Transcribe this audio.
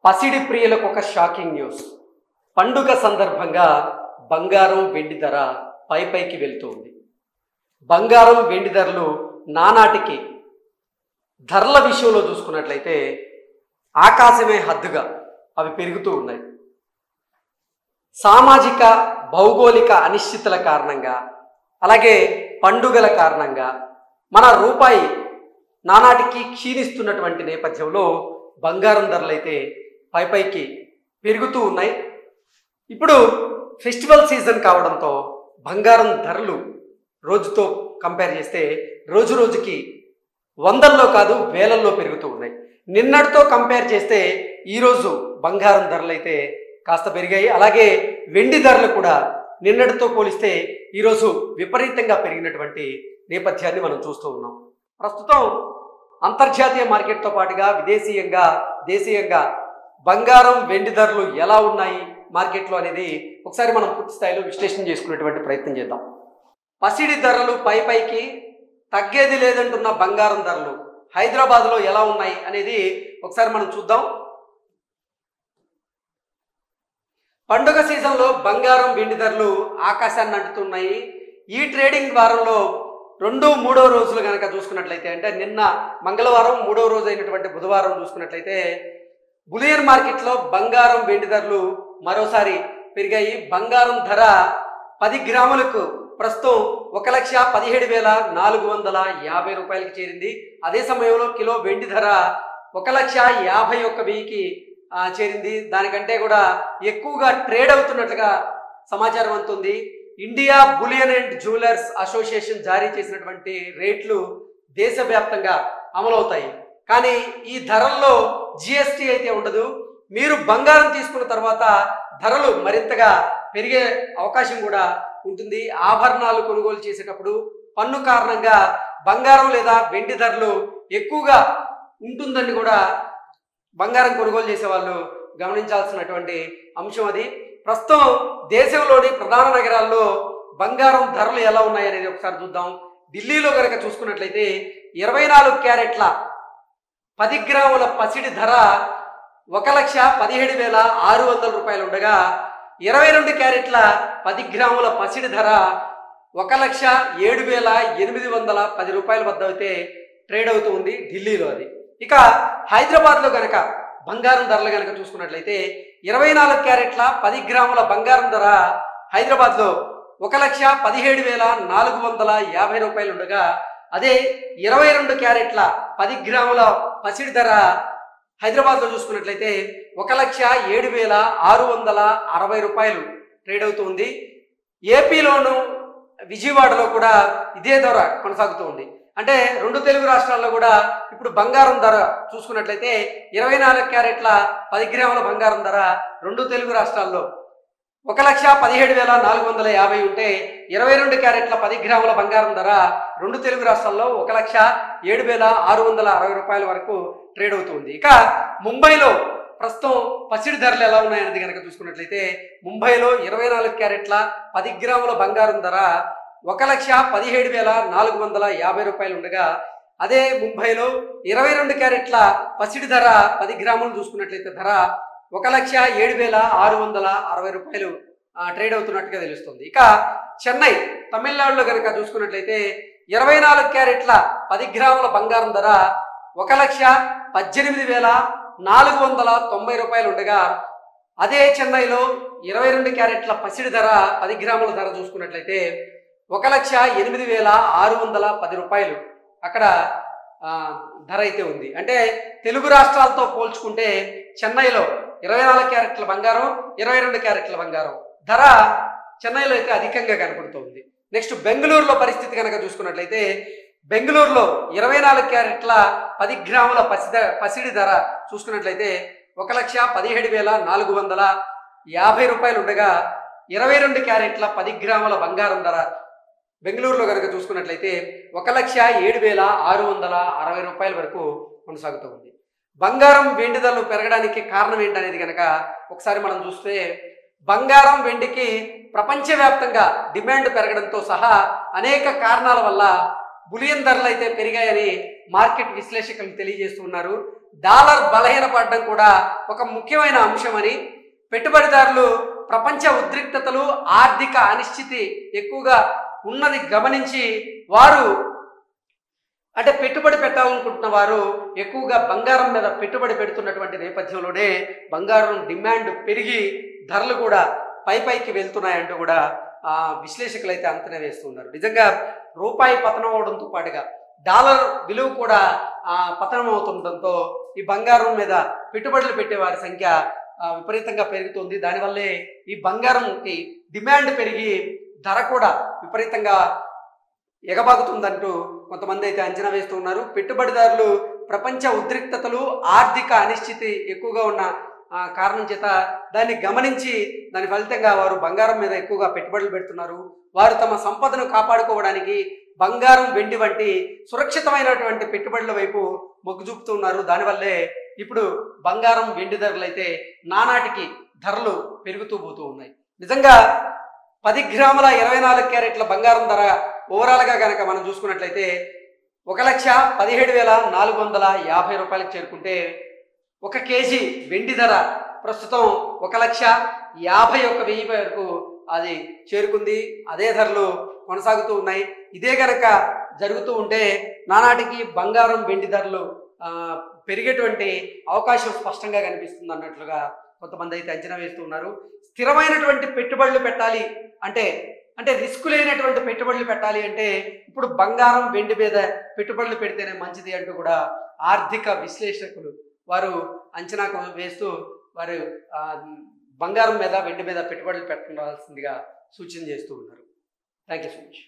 పసిడి ప్రియులకు ఒక షాకింగ్ న్యూస్. పండుగ సందర్భంగా బంగారం వెండి ధర పైకి వెళ్తూ ఉంది. బంగారం వెండి ధరలు నానాటికి ధరల విషయంలో చూసుకున్నట్లయితే ఆకాశమే హద్దుగా అవి పెరుగుతూ ఉన్నాయి. సామాజిక భౌగోళిక అనిశ్చితుల కారణంగా, అలాగే పండుగల కారణంగా మన రూపాయి నానాటికి క్షీణిస్తున్నటువంటి నేపథ్యంలో బంగారం ధరలు అయితే పైకి పెరుగుతూ ఉన్నాయి. ఇప్పుడు ఫెస్టివల్ సీజన్ కావడంతో బంగారం ధరలు రోజుతో కంపేర్ చేస్తే రోజు రోజుకి వందల్లో కాదు వేలల్లో పెరుగుతూ ఉన్నాయి. నిన్నటితో కంపేర్ చేస్తే ఈరోజు బంగారం ధరలు అయితే కాస్త పెరిగాయి. అలాగే వెండి ధరలు కూడా నిన్నటితో పోలిస్తే ఈరోజు విపరీతంగా పెరిగినటువంటి నేపథ్యాన్ని మనం చూస్తూ ఉన్నాం. ప్రస్తుతం అంతర్జాతీయ మార్కెట్తో పాటుగా విదేశీయంగా దేశీయంగా బంగారం వెండి ధరలు ఎలా ఉన్నాయి మార్కెట్లో అనేది ఒకసారి మనం పూర్తి స్థాయిలో విశ్లేషణ చేసుకునేటువంటి ప్రయత్నం చేద్దాం. పసిడి ధరలు పైకి తగ్గేది లేదంటున్న బంగారం ధరలు హైదరాబాద్లో ఎలా ఉన్నాయి అనేది ఒకసారి మనం చూద్దాం. పండుగ సీజన్లో బంగారం వెండి ధరలు ఆకాశాన్ని అంటుతున్నాయి. ఈ ట్రేడింగ్ వారంలో 2-3 రోజులు కనుక చూసుకున్నట్లయితే, అంటే నిన్న మంగళవారం 3వ రోజు అయినటువంటి బుధవారం చూసుకున్నట్లయితే బులియన్ మార్కెట్లో బంగారం వెండి ధరలు మరోసారి పెరిగాయి. బంగారం ధర 10 గ్రాములకు ప్రస్తుతం 1,17,450 రూపాయలకి చేరింది. అదే సమయంలో కిలో వెండి ధర 1,51,000కి చేరింది. దానికంటే కూడా ఎక్కువగా ట్రేడ్ అవుతున్నట్లుగా సమాచారం అందుతుంది. India bullion and jewellers association జారీ చేసినటువంటి రేట్లు దేశవ్యాప్తంగా అమలవుతాయి. కానీ ఈ ధరల్లో జిఎస్టీ అయితే ఉండదు. మీరు బంగారం తీసుకున్న తర్వాత ధరలు మరింతగా పెరిగే అవకాశం కూడా ఉంటుంది. ఆభరణాలు కొనుగోలు చేసేటప్పుడు పన్ను కారణంగా బంగారం లేదా వెండి ధరలు ఎక్కువగా ఉంటుందని కూడా బంగారం కొనుగోలు చేసే వాళ్ళు గమనించాల్సినటువంటి అంశం అది. ప్రస్తుతం దేశంలోని ప్రధాన నగరాల్లో బంగారం ధరలు ఎలా ఉన్నాయనేది ఒకసారి చూద్దాం. ఢిల్లీలో కనుక చూసుకున్నట్లయితే 24 క్యారెట్ల 10 గ్రాముల పసిడి ధర 1,17,600 రూపాయలు ఉండగా 22 క్యారెట్ల 10 గ్రాముల పసిడి ధర 1,07,810 రూపాయల వద్ద అయితే ట్రేడ్ అవుతూ ఉంది ఢిల్లీలో అది. ఇక హైదరాబాద్లో కనుక బంగారం ధరలు కనుక చూసుకున్నట్లయితే 24 క్యారెట్ల 10 గ్రాముల బంగారం ధర హైదరాబాద్లో 1,17,450 రూపాయలు ఉండగా, అదే 22 క్యారెట్ల 10 గ్రాముల పసిడి ధర హైదరాబాద్లో చూసుకున్నట్లయితే 1,07,660 రూపాయలు ట్రేడ్ అవుతుంది. ఏపీలోను విజయవాడలో కూడా ఇదే ధర కొనసాగుతూ ఉంది. అంటే 2 తెలుగు రాష్ట్రాల్లో కూడా ఇప్పుడు బంగారం ధర చూసుకున్నట్లయితే 24 క్యారెట్ల 10 గ్రాముల బంగారం ధర 2 తెలుగు రాష్ట్రాల్లో 1,17,450 ఉంటే 22 క్యారెట్ల 10 గ్రాముల బంగారం ధర 2 తెలుగు రాష్ట్రాల్లో 1,07,660 రూపాయల వరకు ట్రేడ్ అవుతుంది. ఇక ముంబైలో ప్రస్తుతం పసిడి ధరలు ఎలా ఉన్నాయనేది కనుక చూసుకున్నట్లయితే ముంబైలో 24 క్యారెట్ల 10 గ్రాముల బంగారం ధర 1,17,450 రూపాయలు ఉండగా, అదే ముంబైలో 22 క్యారెట్ల పసిడి ధర 10 గ్రాములు చూసుకున్నట్లయితే ధర 1,07,660 రూపాయలు ట్రేడ్ అవుతున్నట్టుగా తెలుస్తుంది. ఇక చెన్నై తమిళనాడులో కనుక చూసుకున్నట్లయితే 24 క్యారెట్ల 10 గ్రాముల బంగారం ధర 1,18,490 రూపాయలు ఉండగా, అదే చెన్నైలో 22 క్యారెట్ల పసిడి ధర 10 గ్రాముల ధర చూసుకున్నట్లయితే 1,08,610 రూపాయలు అక్కడ ధర అయితే ఉంది. అంటే తెలుగు రాష్ట్రాలతో పోల్చుకుంటే చెన్నైలో 24 క్యారెట్ల బంగారం 22 క్యారెట్ల బంగారం ధర చెన్నైలో అయితే అధికంగా కనపడుతుంది. నెక్స్ట్ బెంగళూరులో పరిస్థితి కనుక చూసుకున్నట్లయితే బెంగళూరులో 24 క్యారెట్ల 10 గ్రాముల పసిడి ధర చూసుకున్నట్లయితే 1,17,450 రూపాయలు ఉండగా 22 క్యారెట్ల 10 గ్రాముల బంగారం ధర బెంగళూరులో కనుక చూసుకున్నట్లయితే 1,07,660 రూపాయల వరకు కొనసాగుతూ ఉంది. బంగారం వెండి ధరలు పెరగడానికి కారణం ఏంటనేది కనుక ఒకసారి మనం చూస్తే బంగారం వెండికి ప్రపంచవ్యాప్తంగా డిమాండ్ పెరగడంతో సహా అనేక కారణాల వల్ల బులియన్ ధరలు అయితే పెరిగాయని మార్కెట్ విశ్లేషకులు తెలియజేస్తున్నారు. డాలర్ బలహీనపడడం కూడా ఒక ముఖ్యమైన అంశమని, పెట్టుబడిదారులు ప్రపంచ ఉద్రిక్తతలు, ఆర్థిక అనిశ్చితి ఎక్కువగా ఉన్నది గమనించి వారు అంటే పెట్టుబడి పెట్టాలనుకుంటున్న వారు ఎక్కువగా బంగారం మీద పెట్టుబడి పెడుతున్నటువంటి నేపథ్యంలోనే బంగారం డిమాండ్ పెరిగి ధరలు కూడా పైకి వెళ్తున్నాయంటూ కూడా విశ్లేషకులు అయితే అంచనా వేస్తున్నారు. నిజంగా రూపాయి పతనం అవడంతో పాటుగా డాలర్ విలువ కూడా పతనం అవుతుండటంతో ఈ బంగారం మీద పెట్టుబడులు పెట్టే వారి సంఖ్య విపరీతంగా పెరుగుతుంది. దానివల్లే ఈ బంగారంకి డిమాండ్ పెరిగి ధర కూడా విపరీతంగా ఎగబాగుతుందంటూ కొంతమంది అయితే అంచనా వేస్తూ ఉన్నారు. పెట్టుబడిదారులు ప్రపంచ ఉద్రిక్తతలు, ఆర్థిక అనిశ్చితి ఎక్కువగా ఉన్న కారణం చేత దాన్ని గమనించి దాని ఫలితంగా వారు బంగారం మీద ఎక్కువగా పెట్టుబడులు పెడుతున్నారు. వారు తమ సంపదను కాపాడుకోవడానికి బంగారం, వెండి వంటి సురక్షితమైనటువంటి పెట్టుబడుల వైపు మొగ్గు చూపుతున్నారు. దానివల్లే ఇప్పుడు బంగారం, వెండి ధరలు అయితే నానాటికి ధరలు పెరుగుతూ పోతూ ఉన్నాయి. నిజంగా 10 గ్రాముల 24 క్యారెట్ల బంగారం ధర ఓవరాల్గా కనుక మనం చూసుకున్నట్లయితే 1,17,450 రూపాయలకు చేరుకుంటే 1 కేజీ వెండి ధర ప్రస్తుతం 1,51,000 వరకు అది చేరుకుంది. అదే ధరలు కొనసాగుతూ ఉన్నాయి. ఇదే కనుక జరుగుతూ ఉంటే నానాటికి బంగారం, వెండి ధరలు పెరిగేటువంటి అవకాశం స్పష్టంగా కనిపిస్తుంది అన్నట్లుగా కొంతమంది అయితే అంచనా వేస్తూ ఉన్నారు. స్థిరమైనటువంటి పెట్టుబడులు పెట్టాలి అంటే రిస్క్ లేనటువంటి పెట్టుబడులు పెట్టాలి అంటే ఇప్పుడు బంగారం, వెండి మీద పెట్టుబడులు పెడితేనే మంచిది అంటూ కూడా ఆర్థిక విశ్లేషకులు వారు అంచనా వేస్తూ వారు బంగారం మీద, వెండి మీద పెట్టుబడులు పెట్టాల్సిందిగా సూచన చేస్తూ ఉన్నారు. Thank you so much.